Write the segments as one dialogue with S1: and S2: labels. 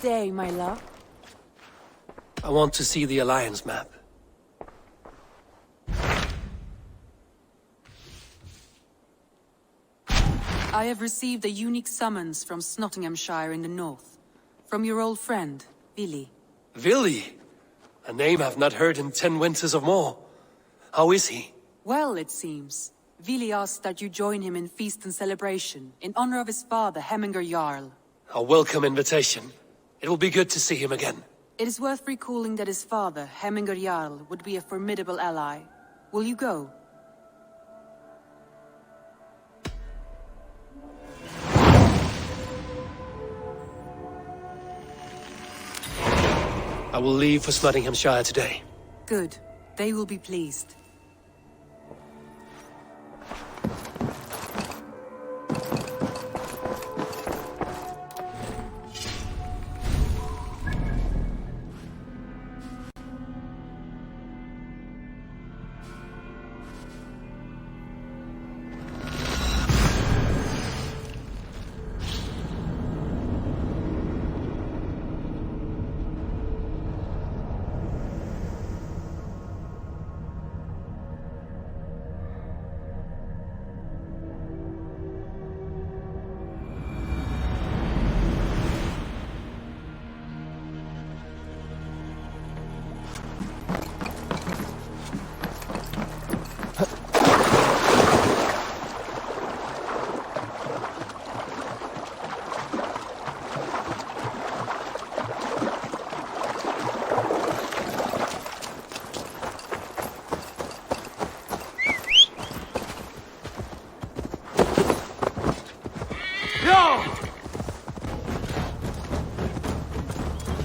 S1: day, my love?
S2: I want to see the Alliance map.
S1: I have received a unique summons from Snotinghamshire in the north. From your old friend, Vili.
S2: Vili? A name I've not heard in 10 winters or more. How is he?
S1: Well, it seems. Vili asked that you join him in feast and celebration, in honor of his father, Jarl.
S2: A welcome invitation. It will be good to see him again.
S1: It is worth recalling that his father, Jarl, would be a formidable ally. Will you go?
S2: I will leave for Snotingham today.
S1: Good. They will be pleased.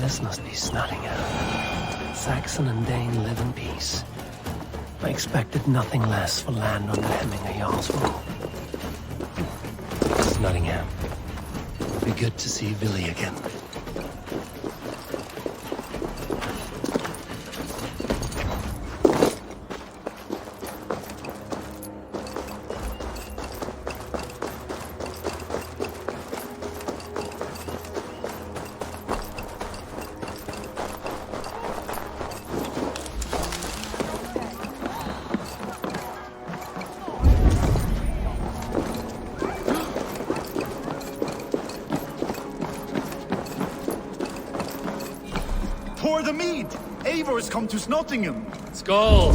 S2: This must be Snotingham. Saxon and Dane live in peace. I expected nothing less for land under Jarl's rule. Snotingham. It'll be good to see Vili again.
S3: Pour the mead! Eivor has come to Snotingham!
S2: Skull!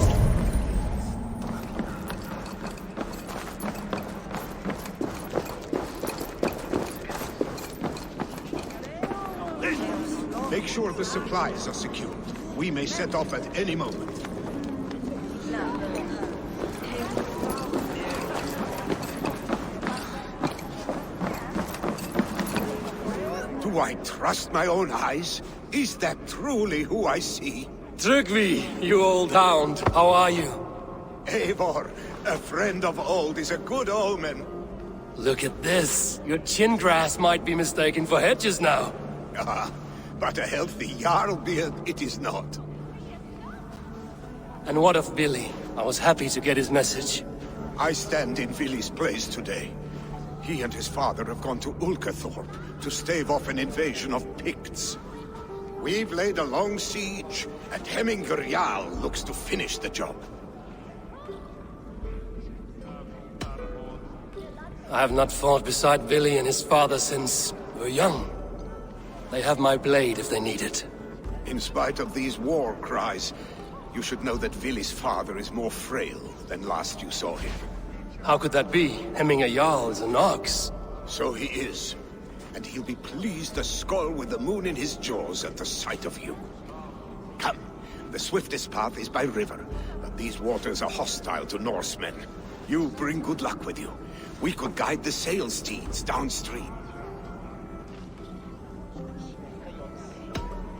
S3: Make sure the supplies are secured. We may set off at any moment. Do I trust my own eyes? Is that truly who I see?
S2: Trygvi, you old hound, how are you?
S3: Eivor, a friend of old is a good omen.
S2: Look at this. Your chin grass might be mistaken for hedges now.
S3: Ah, but a healthy Jarl beard it is not.
S2: And what of Vili? I was happy to get his message.
S3: I stand in Vili's place today. He and his father have gone to Ulkathorpe to stave off an invasion of Picts. We've laid a long siege, and Jarl looks to finish the job.
S2: I have not fought beside Vili and his father since we were young. They have my blade if they need it.
S3: In spite of these war cries, you should know that Vili's father is more frail than last you saw him.
S2: How could that be? Jarl is an ox.
S3: So he is. And he'll be pleased as Skull with the moon in his jaws at the sight of you. Come, the swiftest path is by river, but these waters are hostile to Norsemen. You'll bring good luck with you. We could guide the sail steeds downstream.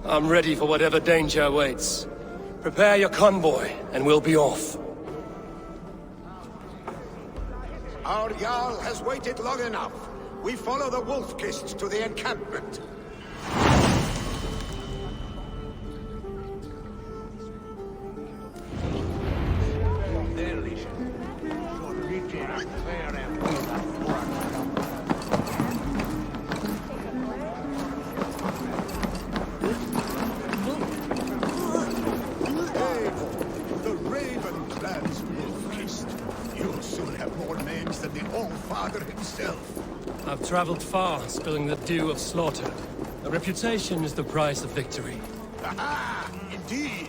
S2: I'm ready for whatever danger awaits. Prepare your convoy, and we'll be off.
S3: Our Jarl has waited long enough. We follow the Wolf-Kist to the encampment. father himself.
S2: I've traveled far, spilling the dew of slaughter. A reputation is the price of victory.
S3: Aha! Indeed!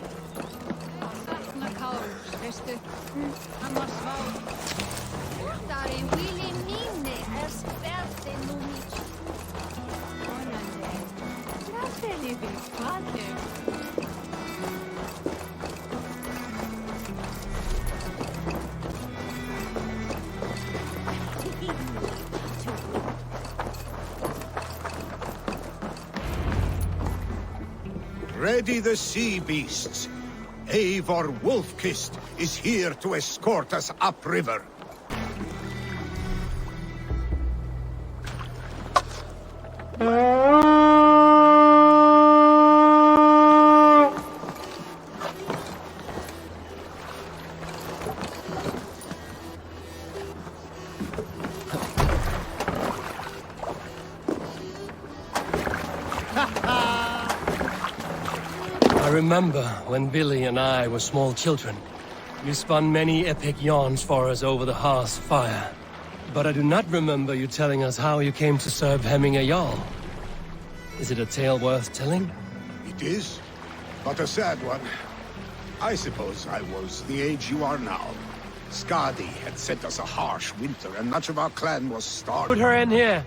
S3: Ready the sea beasts. Eivor Wolf-Kissed is here to escort us upriver.
S2: I remember when Vili and I were small children. You spun many epic yarns for us over the hearth's fire. But I do not remember you telling us how you came to serve Hemming a Jarl. Is it a tale worth telling?
S3: It is, but a sad one. I suppose I was the age you are now. Skadi had sent us a harsh winter, and much of our clan was starved.
S2: Put her in here!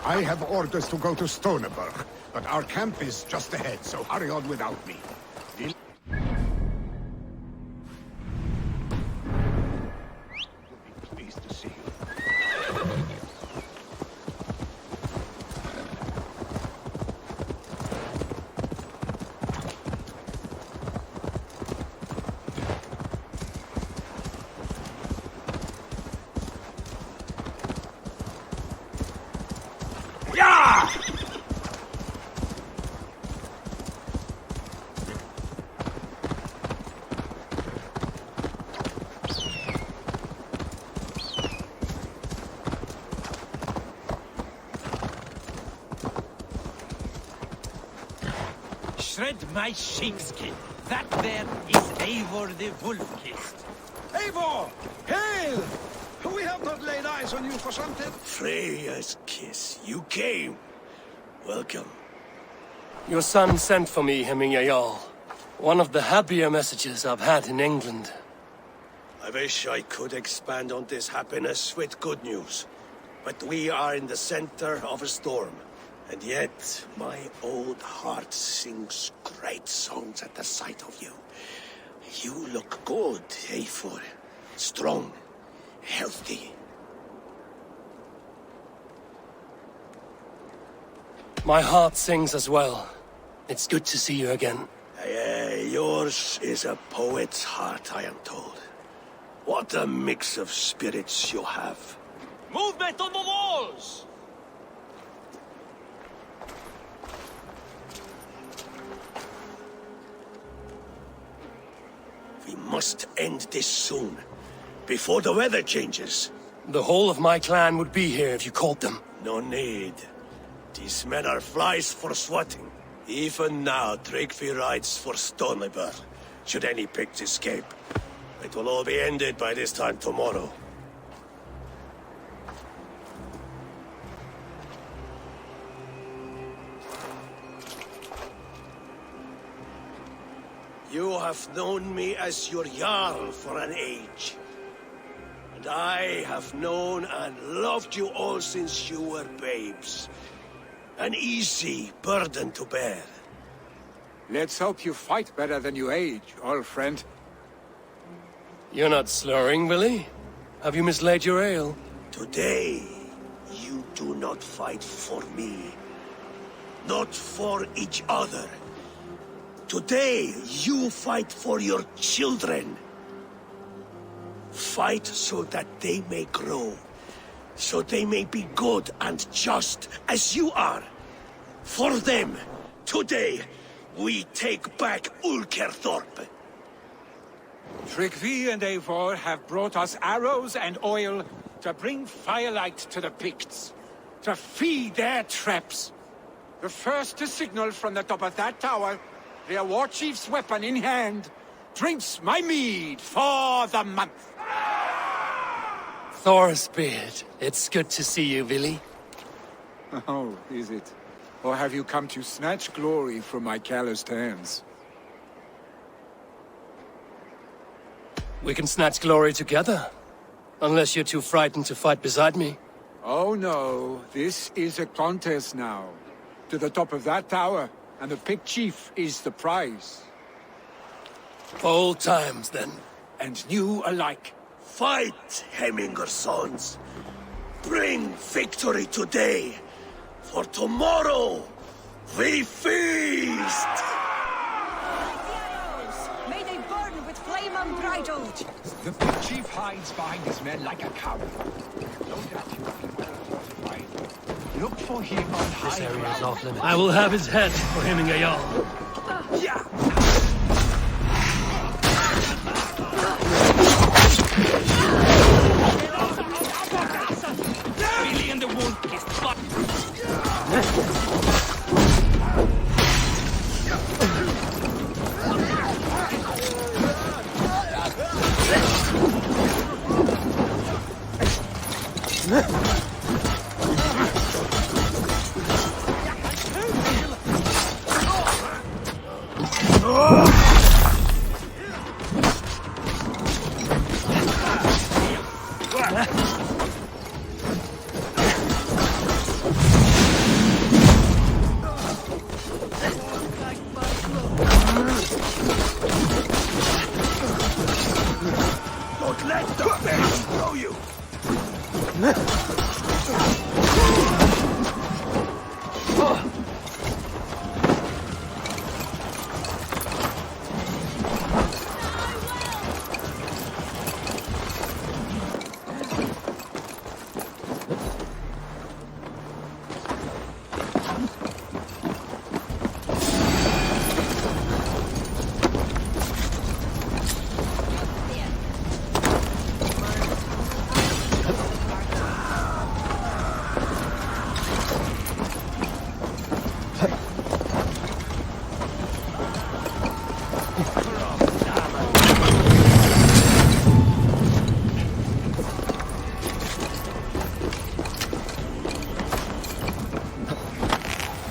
S3: I have orders to go to Stoneberg, but our camp is just ahead, so hurry on without me. Will be pleased to see you.
S4: Shred my sheepskin. That there is Eivor the Wolf-Kissed.
S5: Eivor! Hail! We have not laid eyes on you for some time.
S6: Freya's kiss. You came. Welcome.
S2: Your son sent for me, Hemming a Jarl. One of the happier messages I've had in England.
S6: I wish I could expand on this happiness with good news. But we are in the center of a storm. And yet, my old heart sings great songs at the sight of you. You look good, Eivor. Strong. Healthy.
S2: My heart sings as well. It's good to see you again.
S6: Yours is a poet's heart, I am told. What a mix of spirits you have.
S4: Movement on the walls!
S6: We must end this soon, before the weather changes.
S2: The whole of my clan would be here if you called them.
S6: No need. These men are flies for swatting. Even now, Tryggvi rides for Stoneberg, should any Picts escape. It will all be ended by this time tomorrow. You have known me as your Jarl for an age. And I have known and loved you all since you were babes. An easy burden to bear.
S5: Let's hope you fight better than you age, old friend.
S2: You're not slurring, Vili? Have you mislaid your ale?
S6: Today, you do not fight for me. Not for each other. Today, you fight for your children. Fight so that they may grow. So they may be good and just as you are. For them, today, we take back Ulkerthorpe.
S5: Trygvi and Eivor have brought us arrows and oil to bring firelight to the Picts, to feed their traps. The first to signal from the top of that tower, their war chief's weapon in hand, drinks my mead for the month.
S2: Thorsbeard, it's good to see you, Vili.
S5: Oh, is it? Or have you come to snatch glory from my calloused hands?
S2: We can snatch glory together. Unless you're too frightened to fight beside me.
S5: Oh no, this is a contest now. To the top of that tower, and the Pict Chief is the prize.
S2: For old times, then.
S5: And new alike.
S6: Fight, Hemminger sons. Bring victory today. For tomorrow, we feast!
S7: May they burn with flame unbridled!
S5: The Pict Chief hides behind his men like a coward. No doubt he will be well fortified. Look for him on high
S2: This area is
S5: ground.
S2: off limits. I will have his head for hemming a Jarl.
S5: Yeah!
S4: Vili and the wolf is
S6: Don't let the bears throw you!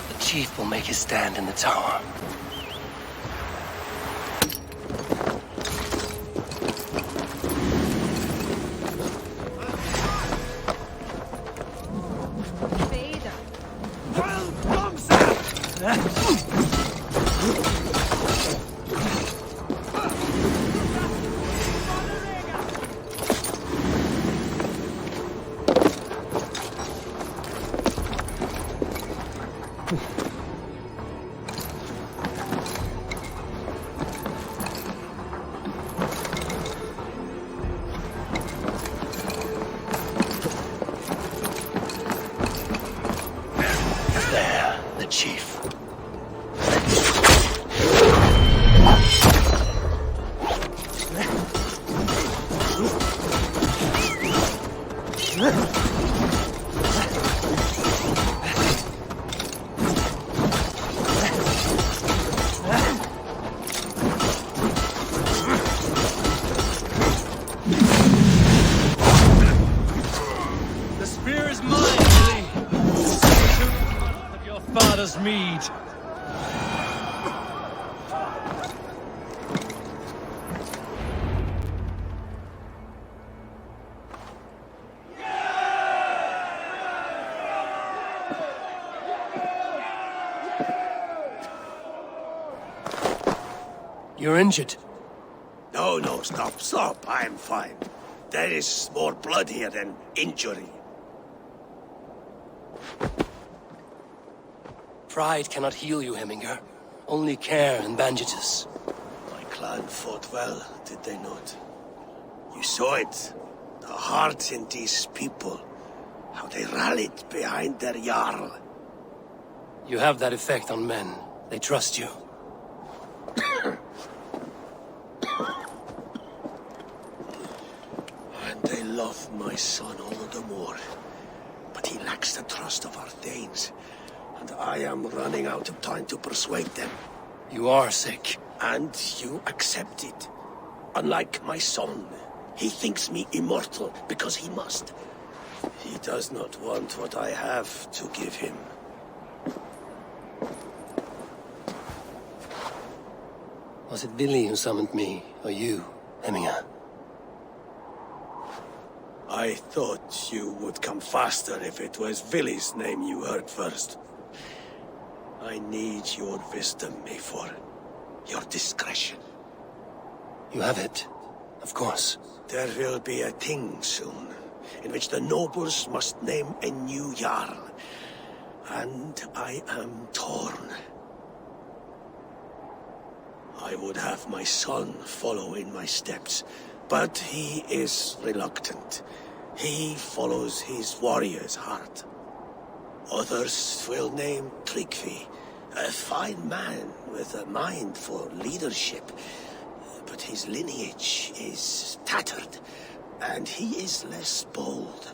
S2: The chief will make his stand in the tower. There, the chief. The spear is mine, Vili. Of your father's mead. You're injured.
S6: No, stop. I'm fine. There is more blood here than injury.
S2: Pride cannot heal you, Hemminger. Only care and bandages.
S6: My clan fought well, did they not? You saw it. The heart in these people. How they rallied behind their Jarl.
S2: You have that effect on men. They trust you.
S6: love my son all the more. But he lacks the trust of our Danes, and I am running out of time to persuade them.
S2: You are sick.
S6: And you accept it. Unlike my son, he thinks me immortal because he must. He does not want what I have to give him.
S2: Was it Vili who summoned me, or you, Hemminger?
S6: I thought you would come faster if it was Vili's name you heard first. I need your wisdom, Eivor. Your discretion.
S2: You have it, of course.
S6: There will be a thing soon, in which the nobles must name a new Jarl. And I am torn. I would have my son follow in my steps, but he is reluctant. He follows his warrior's heart. Others will name Tryggvi, a fine man with a mind for leadership. But his lineage is tattered, and he is less bold.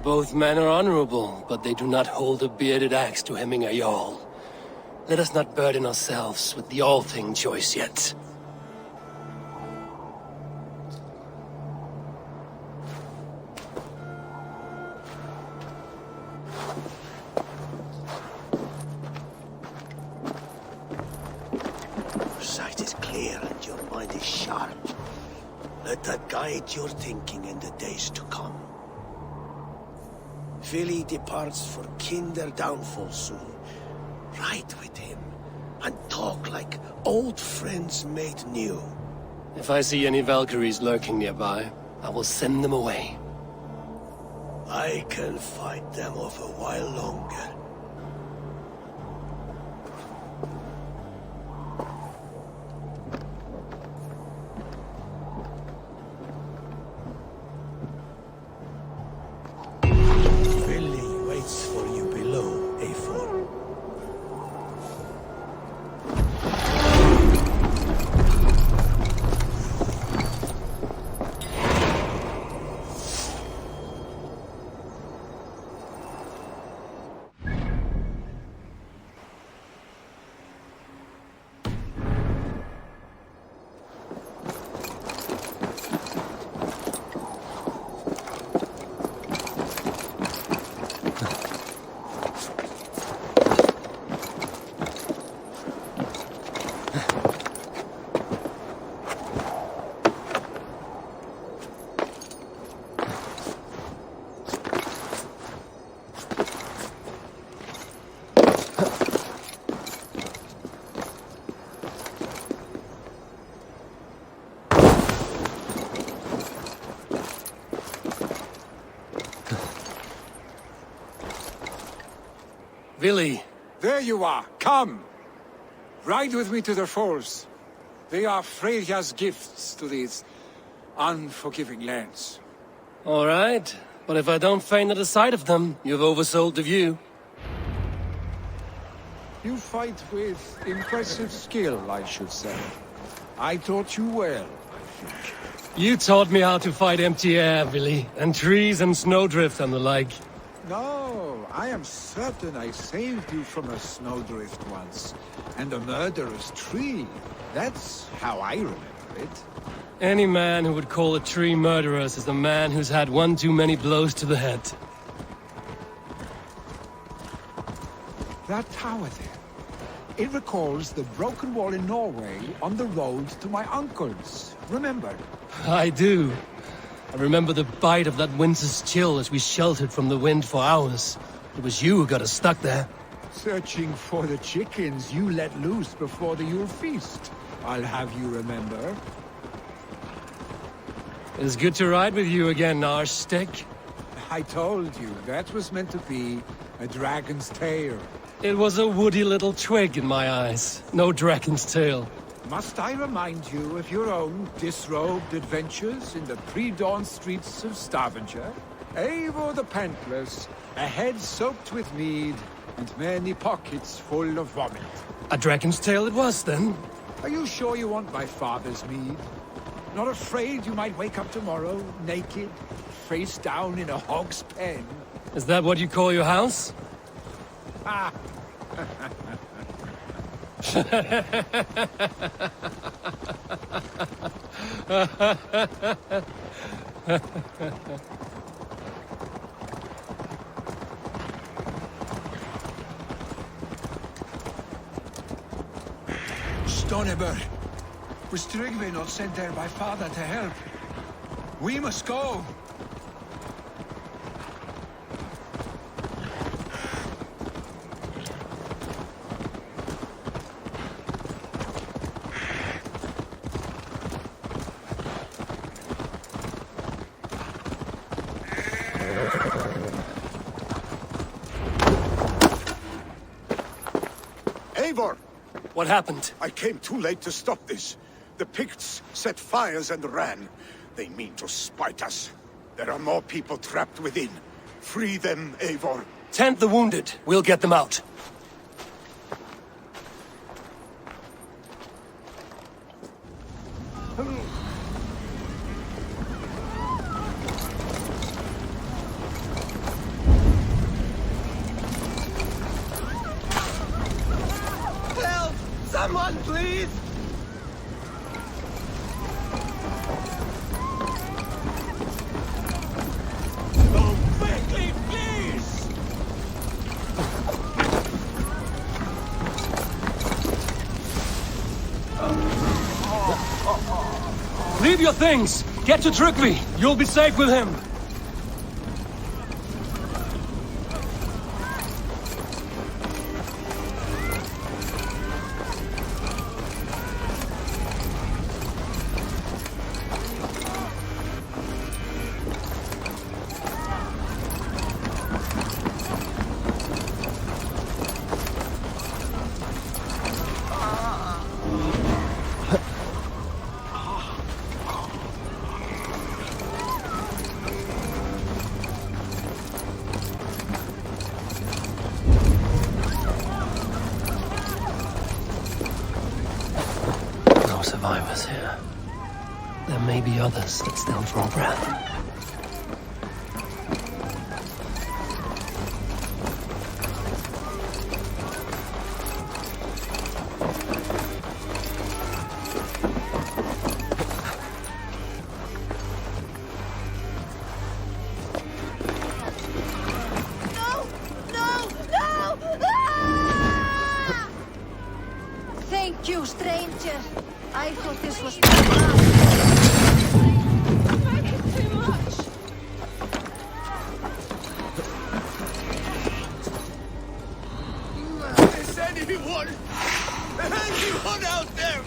S2: Both men are honorable, but they do not hold a bearded axe to Hemminger Jarl. Let us not burden ourselves with the all-thing choice yet.
S6: Your sight is clear and your mind is sharp. Let that guide your thinking in the days to come. Vili departs for Kinder downfall soon. Ride with him, and talk like old friends made new.
S2: If I see any Valkyries lurking nearby, I will send them away.
S6: I can fight them off a while longer. Vili waits for you below, Eivor.
S2: Vili!
S5: There you are. Come. Ride with me to the falls. They are Freya's gifts to these unforgiving lands.
S2: All right, but if I don't faint at the sight of them, you've oversold the view.
S5: You fight with impressive skill, I should say. I taught you well, I think.
S2: You taught me how to fight empty air, Vili, and trees and snowdrift and the like.
S5: No, I am certain I saved you from a snowdrift once, and a murderous tree. That's how I remember it.
S2: Any man who would call a tree murderous is a man who's had one too many blows to the head.
S5: That tower there. It recalls the broken wall in Norway on the road to my uncle's. Remember?
S2: I do. I remember the bite of that winter's chill as we sheltered from the wind for hours. It was you who got us stuck there.
S5: Searching for the chickens you let loose before the Yule feast. I'll have you remember.
S2: It's good to ride with you again, Arstick.
S5: I told you, that was meant to be a dragon's tail.
S2: It was a woody little twig in my eyes. No dragon's tail.
S5: Must I remind you of your own disrobed adventures in the pre-dawn streets of Stavanger? Eivor the Pantless, a head soaked with mead, and many pockets full of vomit.
S2: A dragon's tail it was, then?
S5: Are you sure you want my father's mead? Not afraid you might wake up tomorrow, naked, face down in a hog's pen?
S2: Is that what you call your house?
S5: Ah! Stonebur, was Tryggvi not sent there by father to help? We must go!
S3: Eivor!
S2: What happened?
S3: I came too late to stop this. The Picts set fires and ran. They mean to spite us. There are more people trapped within. Free them, Eivor.
S2: Tend the wounded. We'll get them out.
S6: Help! Someone, please! Go quickly, please!
S2: Leave your things! Get to Tryggvi! You'll be safe with him! No survivors here. There may be others that still draw breath.
S7: No! No! No! Ah! Thank you, stranger. I thought this was too much.
S6: Is anyone out there?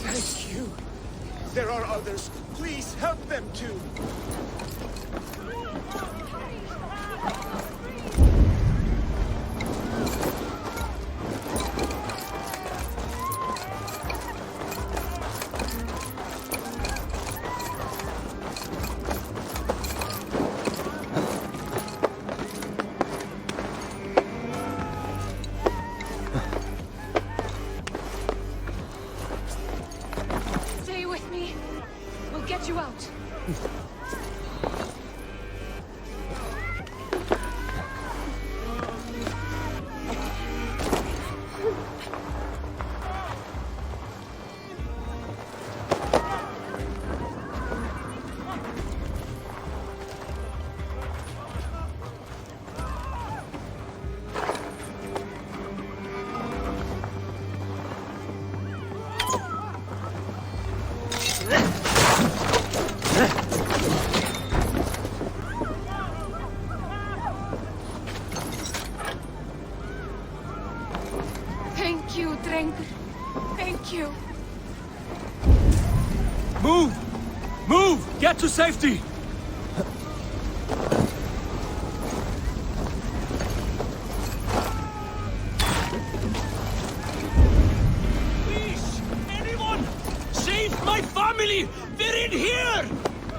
S6: Thank you. There are others. Please help them too.
S7: Stay with me. We'll get you out. Thank you, Drengur. Thank you.
S2: Move! Move! Get to safety!
S4: Please! Anyone! Save my family! They're in here!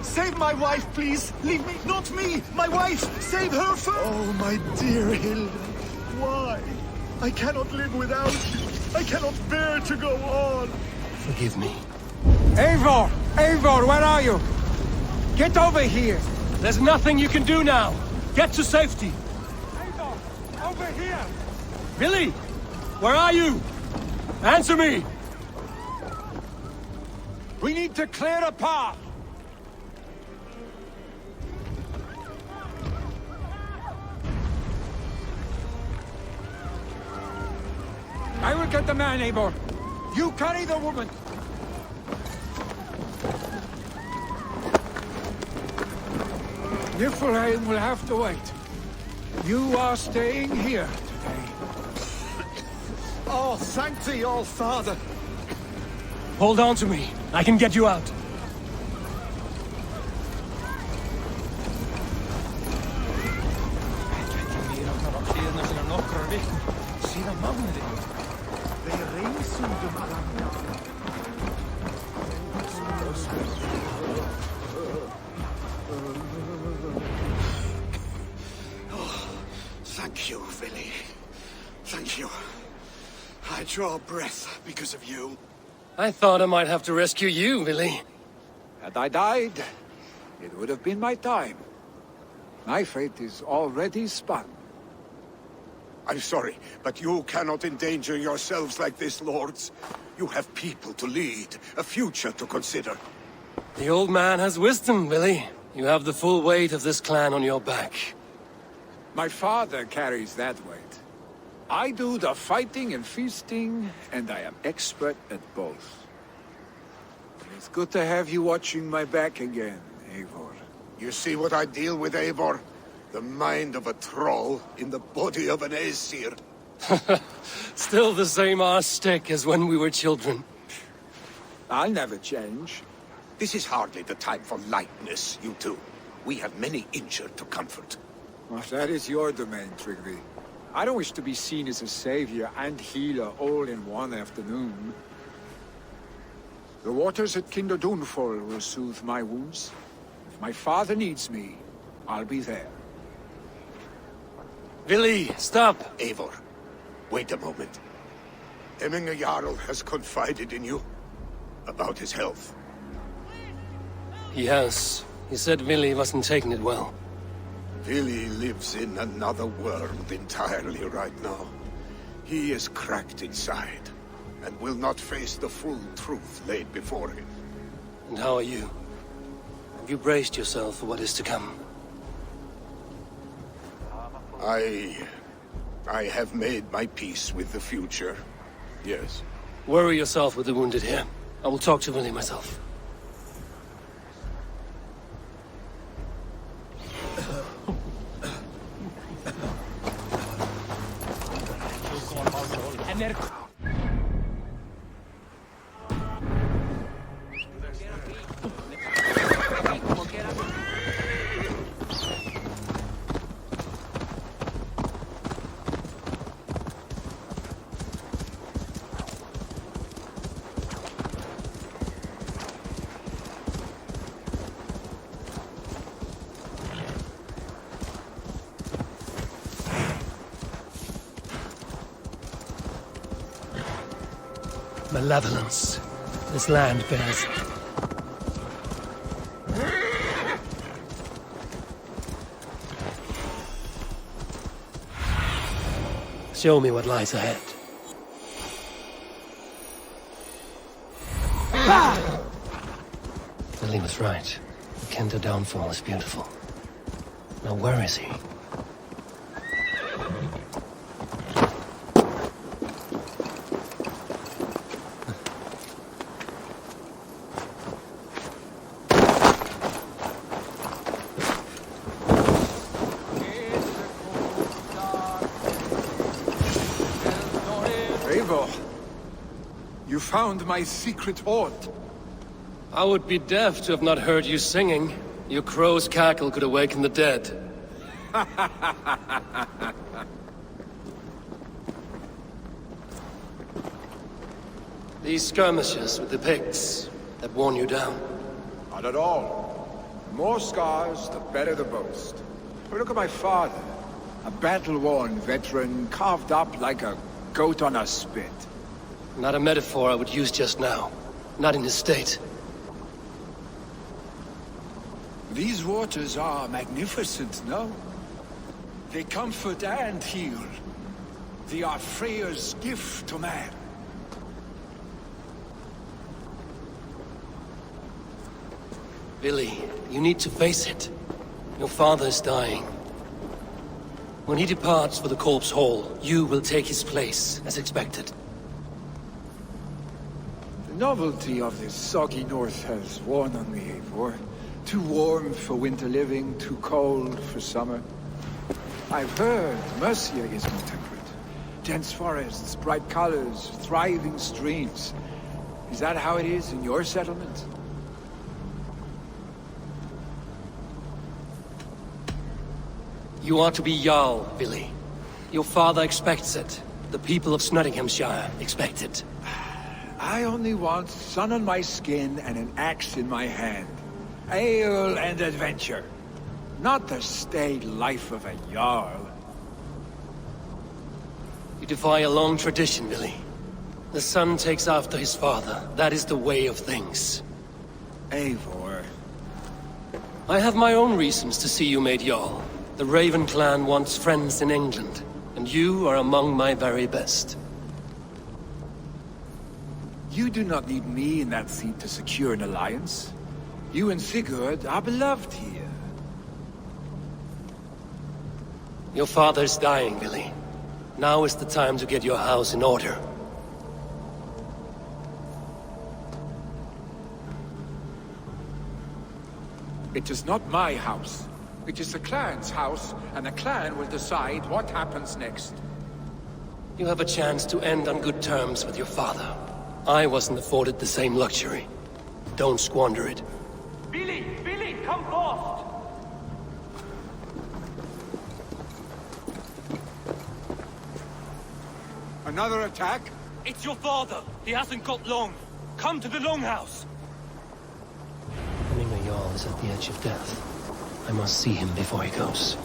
S6: Save my wife, please! Leave me, not me! My wife! Save her first! Oh, my dear Hilda.
S8: Why? I cannot live without you. I cannot bear to go on.
S2: Forgive me.
S5: Eivor! Eivor, where are you? Get over here!
S2: There's nothing you can do now. Get to safety.
S5: Eivor! Over here!
S2: Vili! Where are you? Answer me!
S5: We need to clear a path! I will get the man, Eivor. You carry the woman. Niflheim will have to wait. You are staying here today.
S8: Oh, thank thee, all father.
S2: Hold on to me. I can get you out.
S6: Thank you, Vili. Thank you. I draw breath because of you.
S2: I thought I might have to rescue you, Vili.
S5: Had I died, it would have been my time. My fate is already spun.
S3: I'm sorry, but you cannot endanger yourselves like this, lords. You have people to lead, a future to consider.
S2: The old man has wisdom, Vili. You have the full weight of this clan on your back.
S5: My father carries that weight. I do the fighting and feasting, and I am expert at both. It's good to have you watching my back again, Eivor.
S3: You see what I deal with, Eivor? The mind of a troll in the body of an Aesir.
S2: Still the same arse stick as when we were children.
S5: I'll never change.
S3: This is hardly the time for lightness, you two. We have many injured to comfort.
S5: Well, that is your domain, Trigby. I don't wish to be seen as a savior and healer all in one afternoon. The waters at Kinderdunfall will soothe my wounds. If my father needs me, I'll be there.
S2: Vili, stop!
S3: Eivor, wait a moment. Hemminger Jarl has confided in you about his health.
S2: He has. He said Vili wasn't taking it well.
S3: Vili lives in another world entirely right now. He is cracked inside, and will not face the full truth laid before him.
S2: And how are you? Have you braced yourself for what is to come?
S3: I have made my peace with the future. Yes.
S2: Worry yourself with the wounded here. I will talk to Vili myself. Malevolence. This land bears. Show me what lies ahead. Vili was right. The Kinder downfall is beautiful. Now where is he?
S5: Eivor, you found my secret hoard.
S2: I would be deaf to have not heard you singing. Your crow's cackle could awaken the dead. These skirmishes with the pigs that worn you down.
S5: Not at all. The more scars, the better the boast. But look at my father. A battle-worn veteran carved up like a goat on a spit.
S2: Not a metaphor I would use just now. Not in his state.
S5: These waters are magnificent, no? They comfort and heal. They are Freya's gift to man.
S2: Vili, you need to face it. Your father is dying. When he departs for the Corpse Hall, you will take his place, as expected.
S5: The novelty of this soggy north has worn on me, Eivor. Too warm for winter living, too cold for summer. I've heard Mercia is more temperate. Dense forests, bright colors, thriving streams. Is that how it is in your settlement?
S2: You are to be Jarl, Vili. Your father expects it. The people of Snottinghamshire expect it.
S5: I only want sun on my skin and an axe in my hand. Ale and adventure. Not the staid life of a Jarl.
S2: You defy a long tradition, Vili. The son takes after his father. That is the way of things.
S5: Eivor.
S2: I have my own reasons to see you made Jarl. The Raven clan wants friends in England, and you are among my very best.
S5: You do not need me in that seat to secure an alliance. You and Sigurd are beloved here.
S2: Your father is dying, Vili. Now is the time to get your house in order.
S5: It is not my house. It is the clan's house, and the clan will decide what happens next.
S2: You have a chance to end on good terms with your father. I wasn't afforded the same luxury. Don't squander it.
S4: Vili! Vili, come forth!
S5: Another attack?
S4: It's your father! He hasn't got long! Come to the Longhouse!
S2: Hemming Jarl is at the edge of death. I must see him before he goes.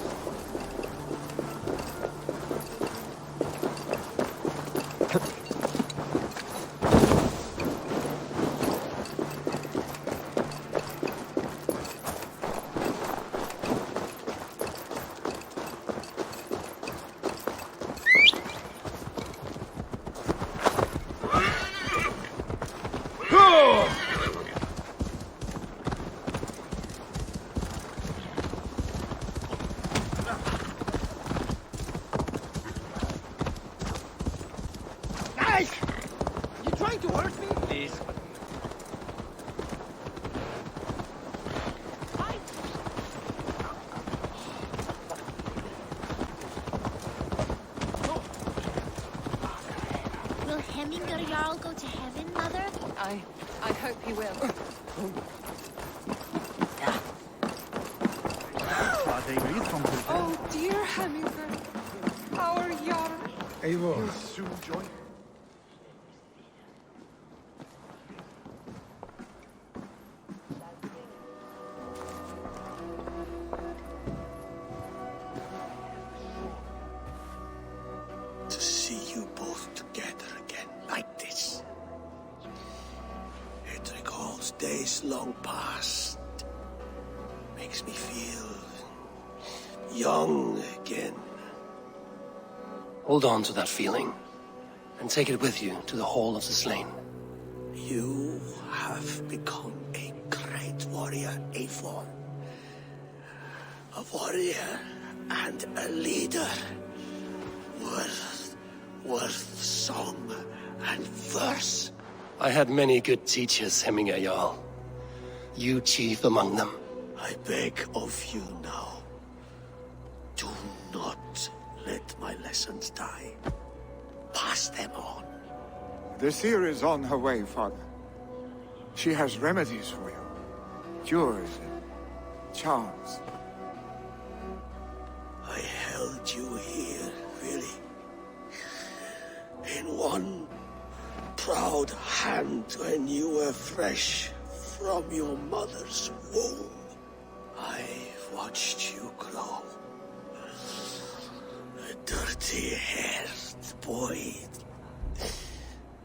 S9: Jarl go to heaven, Mother?
S7: I hope he will. Oh dear Hemminger, our Jarl.
S8: Eivor, you'll soon join.
S6: To see you both together again like this. It recalls days long past. Makes me feel young again.
S2: Hold on to that feeling, and take it with you to the Hall of the Slain.
S6: You have become a great warrior, Eivor. A warrior and a leader. Worth song and verse.
S2: I had many good teachers, Hemminger Jarl. You chief among them.
S6: I beg of you now, do not let my lessons die. Pass them on.
S5: The seer is on her way, Father. She has remedies for you. Cures and charms.
S6: I held you here, Vili. In one proud hand when you were fresh from your mother's womb. I've watched you grow. dirty-haired boy,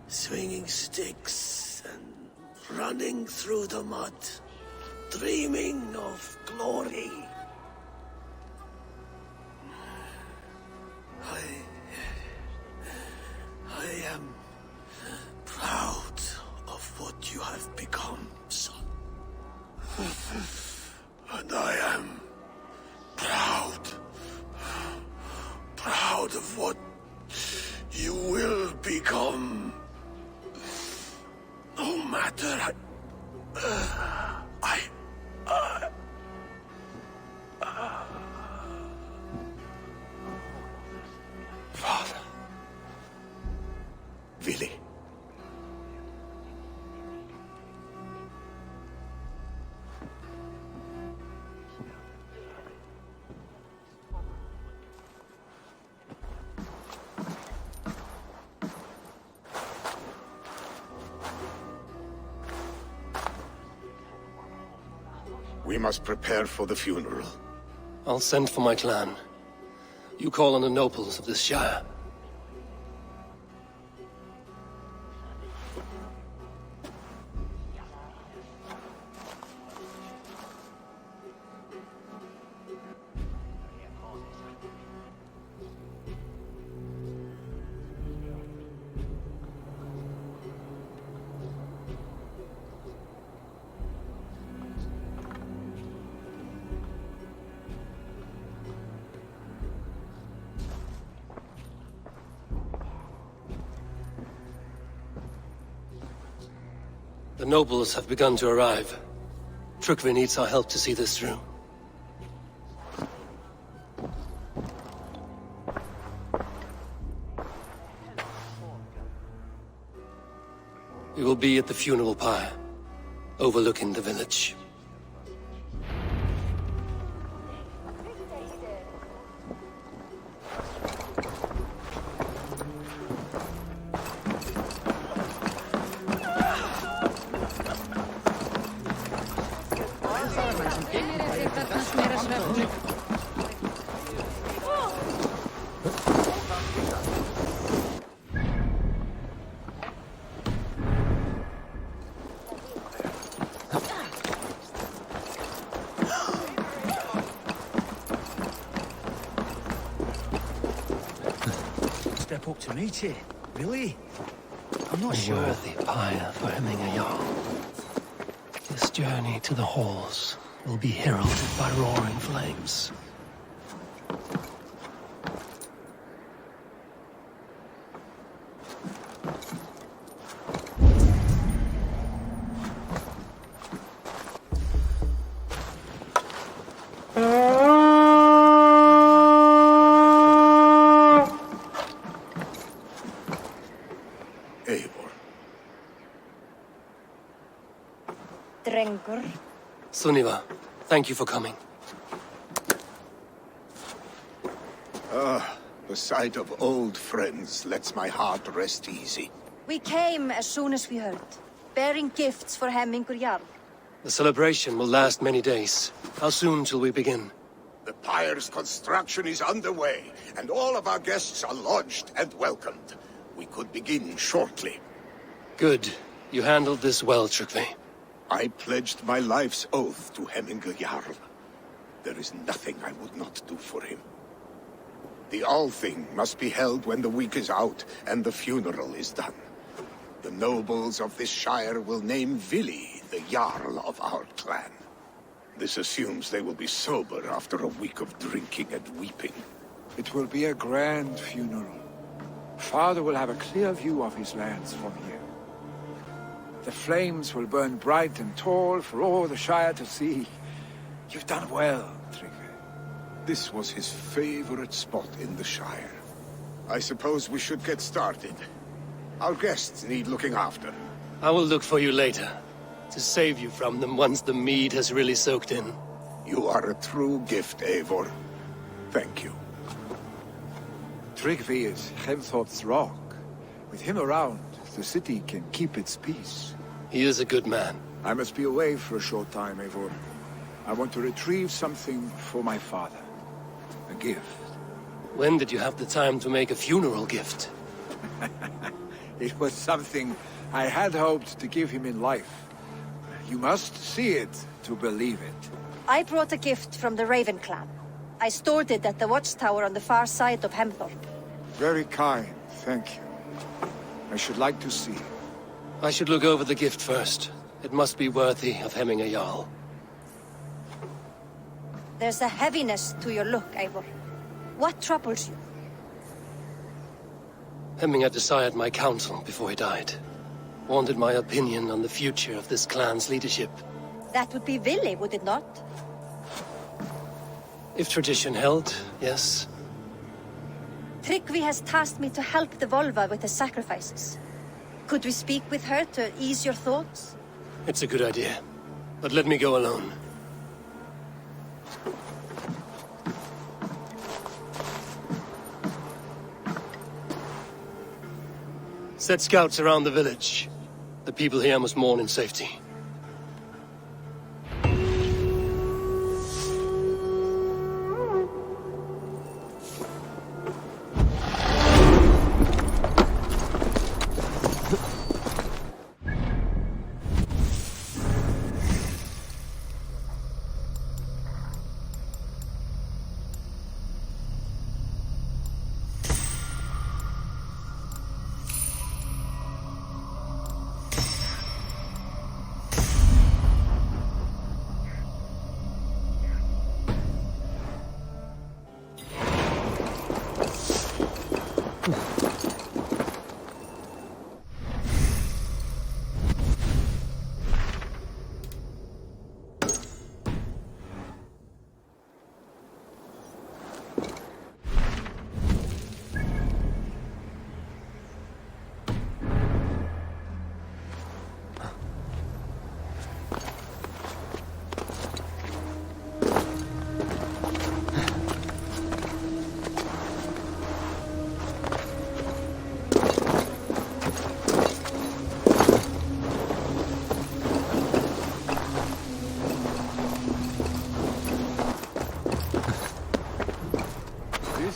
S6: swinging sticks and running through the mud, dreaming of glory. I am proud of what you have become, son. And I am proud of what you will become. No matter
S3: Father. Vili. We must prepare for the funeral.
S2: I'll send for my clan. You call on the nobles of this shire. The nobles have begun to arrive. Trygve needs our help to see this through. We will be at the funeral pyre, overlooking the village.
S4: Step up to meet you. Really? I'm not
S2: A
S4: sure.
S2: worthy pyre for hemming a Jarl. This journey to the halls will be heralded by roaring flames.
S3: Eivor.
S9: Drengur.
S2: Sunniva, thank you for coming.
S3: The sight of old friends lets my heart rest easy.
S10: We came as soon as we heard, bearing gifts for Hemmingur Jarl.
S2: The celebration will last many days. How soon till we begin?
S3: The pyre's construction is underway, and all of our guests are lodged and welcomed. We could begin shortly.
S2: Good. You handled this well, Trygve.
S3: I pledged my life's oath to Hemmingur Jarl. There is nothing I would not do for him. The Althing must be held when the week is out and the funeral is done. The nobles of this shire will name Vili the Jarl of our clan. This assumes they will be sober after a week of drinking and weeping.
S5: It will be a grand funeral. Father will have a clear view of his lands from here. The flames will burn bright and tall for all the Shire to see. You've done well, Trygve.
S3: This was his favorite spot in the Shire. I suppose we should get started. Our guests need looking after.
S2: I will look for you later, to save you from them once the mead has really soaked in.
S3: You are a true gift, Eivor. Thank you.
S5: Trygve is Hemthorpe's rock. With him around, the city can keep its peace.
S2: He is a good man.
S5: I must be away for a short time, Eivor. I want to retrieve something for my father. A gift.
S2: When did you have the time to make a funeral gift?
S5: It was something I had hoped to give him in life. You must see it to believe it.
S10: I brought a gift from the Raven clan. I stored it at the watchtower on the far side of Hemthorpe.
S5: Very kind, thank you. I should like to see.
S2: I should look over the gift first. It must be worthy of hemming a Jarl.
S10: There's a heaviness to your look, Eivor. What troubles you?
S2: Hemming had desired my counsel before he died. Wanted my opinion on the future of this clan's leadership.
S10: That would be Vili, would it not?
S2: If tradition held, yes.
S10: Tryggvi has tasked me to help the Volva with the sacrifices. Could we speak with her to ease your thoughts?
S2: It's a good idea. But let me go alone. Set scouts around the village. The people here must mourn in safety.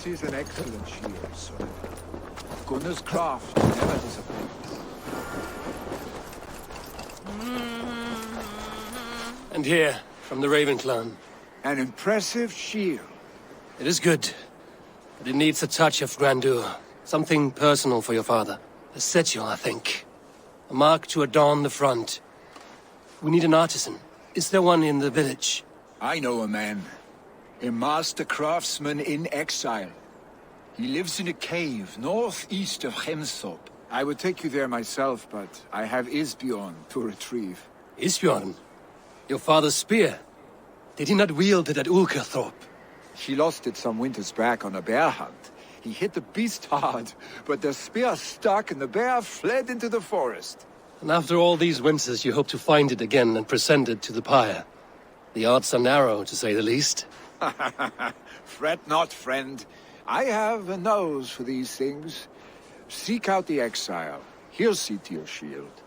S5: This is an excellent shield, son. Gunnar's craft never disappoints.
S2: And here, from the Raven clan.
S5: An impressive shield.
S2: It is good, but it needs a touch of grandeur. Something personal for your father. A sigil, I think. A mark to adorn the front. We need an artisan. Is there one in the village?
S5: I know a man. A master craftsman in exile. He lives in a cave northeast of Hemthorpe. I would take you there myself, but I have Isbjorn to retrieve.
S2: Isbjorn? Your father's spear? Did he not wield it at Ulkerthorpe?
S5: He lost it some winters back on a bear hunt. He hit the beast hard, but the spear stuck and the bear fled into the forest.
S2: And after all these winters, you hope to find it again and present it to the pyre. The odds are narrow, to say the least.
S5: Fret not, friend. I have a nose for these things. Seek out the exile. He'll see to your shield.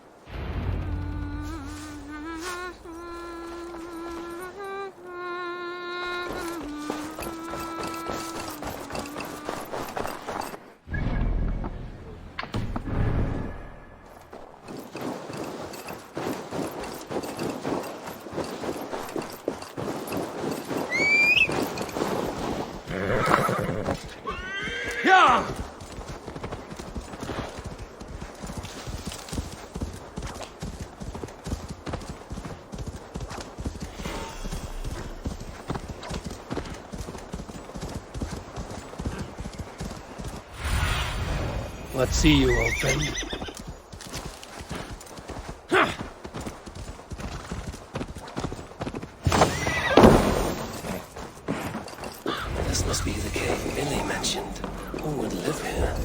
S2: Let's see you, old friend. This must be the cave Vili mentioned. Who would live here?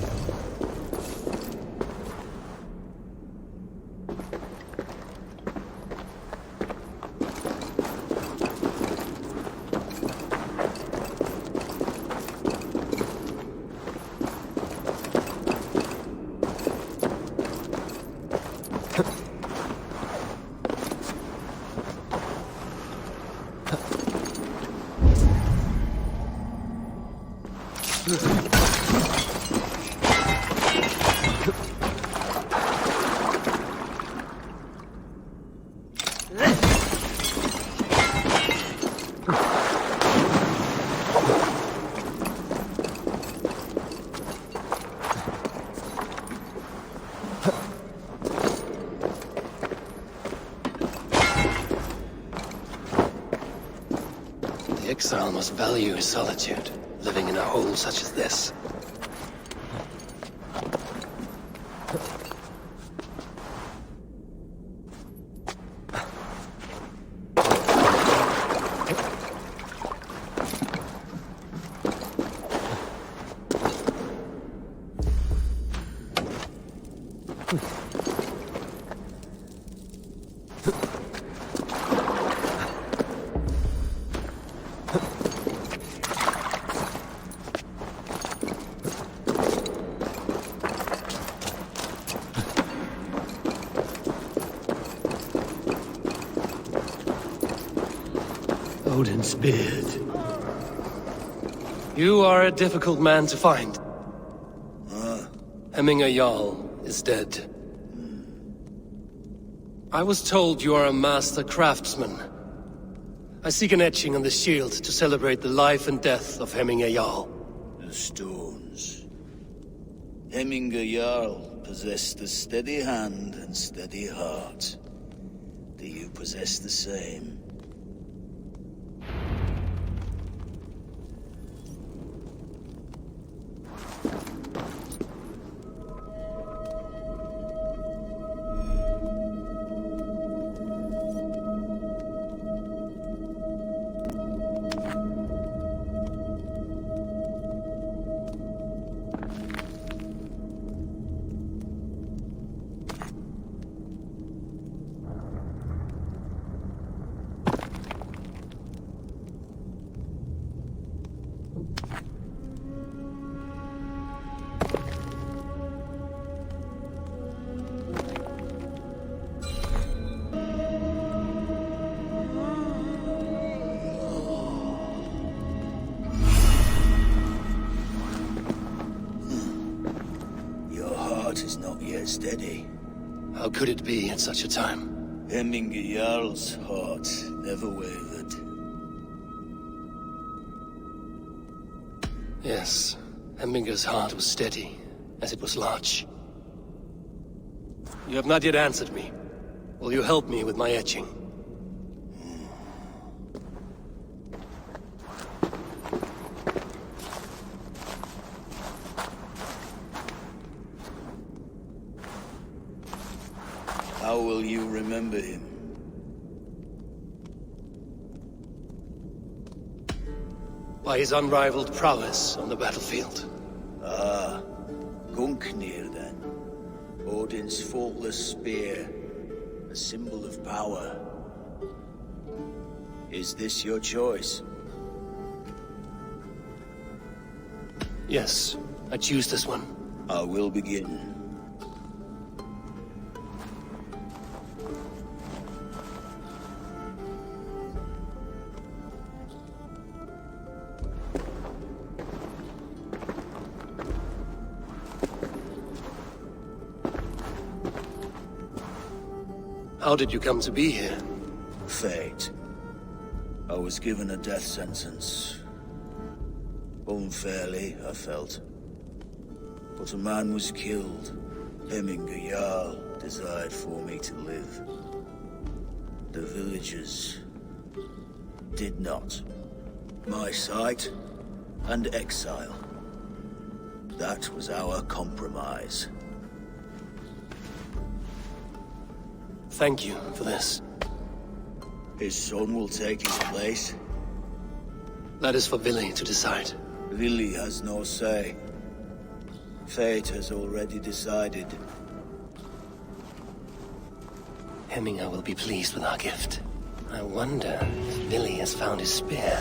S2: The exile must value his solitude, living in a hole such as this. Odin's beard. You are a difficult man to find. Hemming Jarl is dead. I was told you are a master craftsman. I seek an etching on the shield to celebrate the life and death of Hemming Jarl.
S11: The stones. Hemming Jarl possessed a steady hand and steady heart. Do you possess the same? Is not yet steady.
S2: How could it be at such a time?
S11: Hemming Jarl's heart never wavered.
S2: Yes, Hemminger's heart was steady, as it was large. You have not yet answered me. Will you help me with my etching?
S11: How will you remember him?
S2: By his unrivaled prowess on the battlefield.
S11: Ah, Gungnir then. Odin's faultless spear, a symbol of power. Is this your choice?
S2: Yes, I choose this one.
S11: I will begin.
S2: How did you come to be here?
S11: Fate. I was given a death sentence. Unfairly, I felt. But a man was killed. Hemming Jarl desired for me to live. The villagers did not. My sight and exile. That was our compromise.
S2: Thank you for this.
S11: His son will take his place.
S2: That is for Vili to decide.
S11: Vili has no say. Fate has already decided.
S2: Hemminger will be pleased with our gift. I wonder if Vili has found his spear.